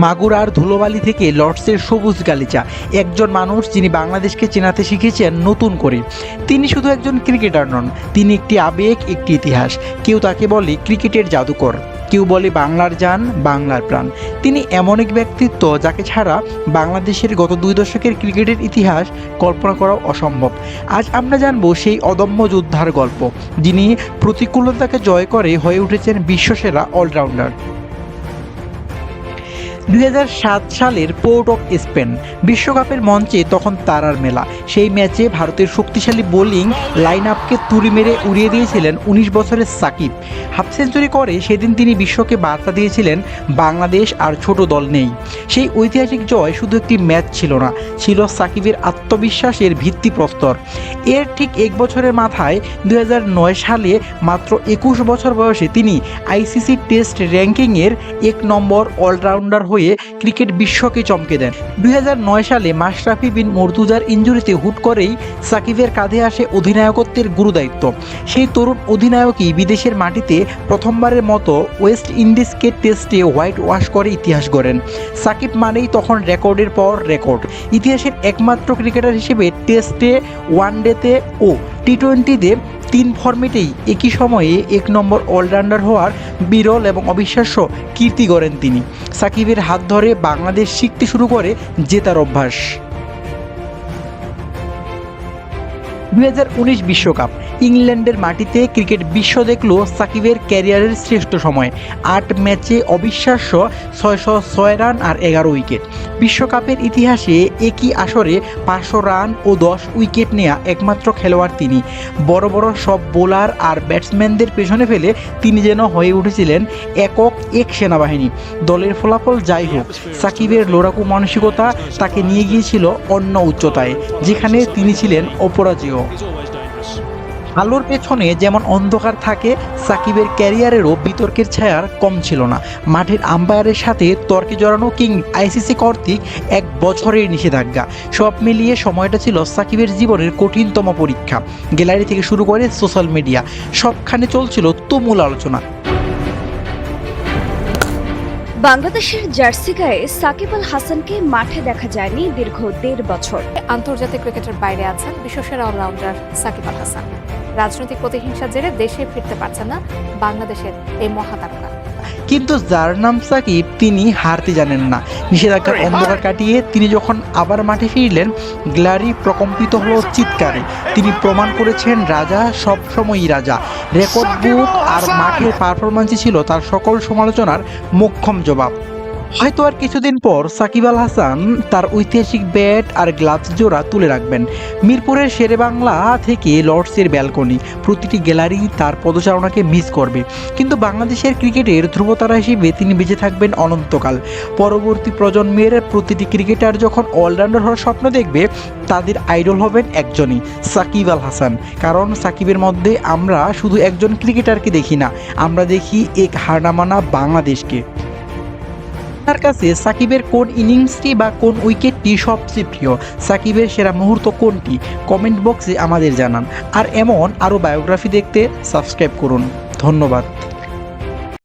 মাগুরার ধুলোবালি থেকে লর্ডসের সবুজ গালিচা, একজন মানুষ যিনি বাংলাদেশকে চেনাতে শিখেছেন নতুন করে। তিনি শুধু একজন ক্রিকেটার নন, তিনি একটি আবেগ, একটি ইতিহাস। কেউ তাকে বলে ক্রিকেটের জাদুকর, কেউ বলে বাংলার জান, বাংলার প্রাণ। তিনি এমন এক ব্যক্তিত্ব যাকে ছাড়া বাংলাদেশের গত 2 দশকের ক্রিকেটের ইতিহাস কল্পনা করাও অসম্ভব। আজ আমরা জানবো সেই অদম্য যোদ্ধার গল্প, যিনি প্রতিকূলতাকে জয় করে হয়ে উঠেছেন বিশ্বসেরা অলরাউন্ডার। 2007 সালের পোর্ট অফ স্পেন বিশ্বকাপের মঞ্চে তখন তারার মেলা। সেই ম্যাচে ভারতের শক্তিশালী বোলিং লাইন আপকে তুড়ি মেরে উড়িয়ে দিয়েছিলেন 19 বছরের সাকিব। হাফ সেঞ্চুরি করে সেদিন তিনি বিশ্বকে বার্তা দিয়েছিলেন বাংলাদেশ আর ছোট দল নেই। সেই ঐতিহাসিক জয় শুধু একটি ম্যাচ ছিল না, ছিল সাকিবের আত্মবিশ্বাসের ভিত্তিপ্রস্তর। এর ঠিক 1 বছরের মাথায় 2009 সালে মাত্র 21 বছর বয়সে তিনি আইসিসি টেস্ট র্যাঙ্কিংয়ের 1 নম্বর অলরাউন্ডার হয়ে ক্রিকেট বিশ্বকে চমকে দেন। 2009 সালে মাশরাফি বিন মুর্তজার ইনজুরিতে হুট করেই সাকিবের কাঁধে আসে অধিনায়কত্বের গুরুদায়িত্ব। সেই তরুণ অধিনায়কই বিদেশের মাটিতে প্রথমবারের মতো ওয়েস্ট ইন্ডিজকে টেস্টে হোয়াইট ওয়াশ করে ইতিহাস গড়েন। সাকিব মানেই তখন রেকর্ডের পর রেকর্ড। ইতিহাসের একমাত্র ক্রিকেটার হিসেবে টেস্টে, ওয়ানডেতে ও টি-20তে 3 ফরম্যাটেই একই সময়ে 1 নম্বর অলরাউন্ডার হওয়ার বিরল এবং অবিশ্বাস্য কীর্তি গড়েন তিনি। সাকিবের হাত ধরে বাংলাদেশ শিখতে শুরু করে জেতার অভ্যাস। 2019 বিশ্বকাপ ইংল্যান্ডের মাটিতে ক্রিকেট বিশ্ব দেখল সাকিবের ক্যারিয়ারের শ্রেষ্ঠ সময়। 8 ম্যাচে অবিশ্বাস্য 606 রান আর 11 উইকেট। বিশ্বকাপের ইতিহাসে একই আসরে 500 রান ও 10 উইকেট নেয়া একমাত্র খেলোয়াড় তিনি। বড় বড় সব বোলার আর ব্যাটসম্যানদের পেছনে ফেলে তিনি যেন হয়ে উঠেছিলেন একক এক সেনাবাহিনী। দলের ফলাফল যাই হোক, সাকিবের লড়াকু মানসিকতা তাকে নিয়ে গিয়েছিল অন্য উচ্চতায়, যেখানে তিনি ছিলেন অপরাজেয়। আলোর পেছনে যেমন অন্ধকার থাকে, সাকিবের ক্যারিয়ারেরও বিতর্কের ছায়ার কম ছিল না। মাঠের আম্পায়ারের সাথে তর্কে জড়ানো কিং আইসিসি কর্তৃক 1 বছরের নিষেধাজ্ঞা, সব মিলিয়ে সময়টা ছিল সাকিবের জীবনের কঠিনতম পরীক্ষা। গ্যালারি থেকে শুরু করে সোশ্যাল মিডিয়া, সবখানে চলছিল তুমুল আলোচনা। বাংলাদেশের জার্সি গায়ে সাকিব আল হাসানকে মাঠে দেখা যায়নি দীর্ঘ 1.5 বছর। আন্তর্জাতিক ক্রিকেটের বাইরে আছেন বিশ্বসেরা অলরাউন্ডার সাকিব আল হাসান। রাজনৈতিক প্রতিহিংসার জেরে দেশে ফিরতে পারছেন না বাংলাদেশের এই মহাতারকা। কিন্তু যার নাম সাকিব, তিনি হারতে জানেন না। নিষেধাজ্ঞার অন্ধকার কাটিয়ে তিনি যখন আবার মাঠে ফিরলেন, গ্যালারি প্রকম্পিত হলো চিৎকারে। তিনি প্রমাণ করেছেন রাজা সবসময়ই রাজা। রেকর্ড বুক আর মাঠের পারফরম্যান্সই ছিল তার সকল সমালোচনার মোক্ষম জবাব। হয়তো আর কিছুদিন পর সাকিব আল হাসান তার ঐতিহাসিক ব্যাট আর গ্লাভস জোড়া তুলে রাখবেন মিরপুরের শেরেবাংলা থেকে লর্ডসের ব্যালকনি। প্রতিটি গ্যালারি তার পদচারণাকে মিস করবে, কিন্তু বাংলাদেশের ক্রিকেটের ধ্রুবতারা হিসেবে তিনি বেঁচে থাকবেন অনন্তকাল। পরবর্তী প্রজন্মের প্রতিটি ক্রিকেটার যখন অলরাউন্ডার হওয়ার স্বপ্ন দেখবে, তাদের আইডল হবেন একজনই, সাকিব আল হাসান। কারণ সাকিবের মধ্যে আমরা শুধু একজন ক্রিকেটারকে দেখি না, আমরা দেখি এক হার না মানা বাংলাদেশকে। তার কাছে সাকিবের কোন ইনিংসটি বা কোন উইকেটটি সবচেয়ে প্রিয়? সাকিবের সেরা মুহূর্ত কোনটি? কমেন্ট বক্সে আমাদের জানান। আর এমন আরও বায়োগ্রাফি দেখতে সাবস্ক্রাইব করুন। ধন্যবাদ।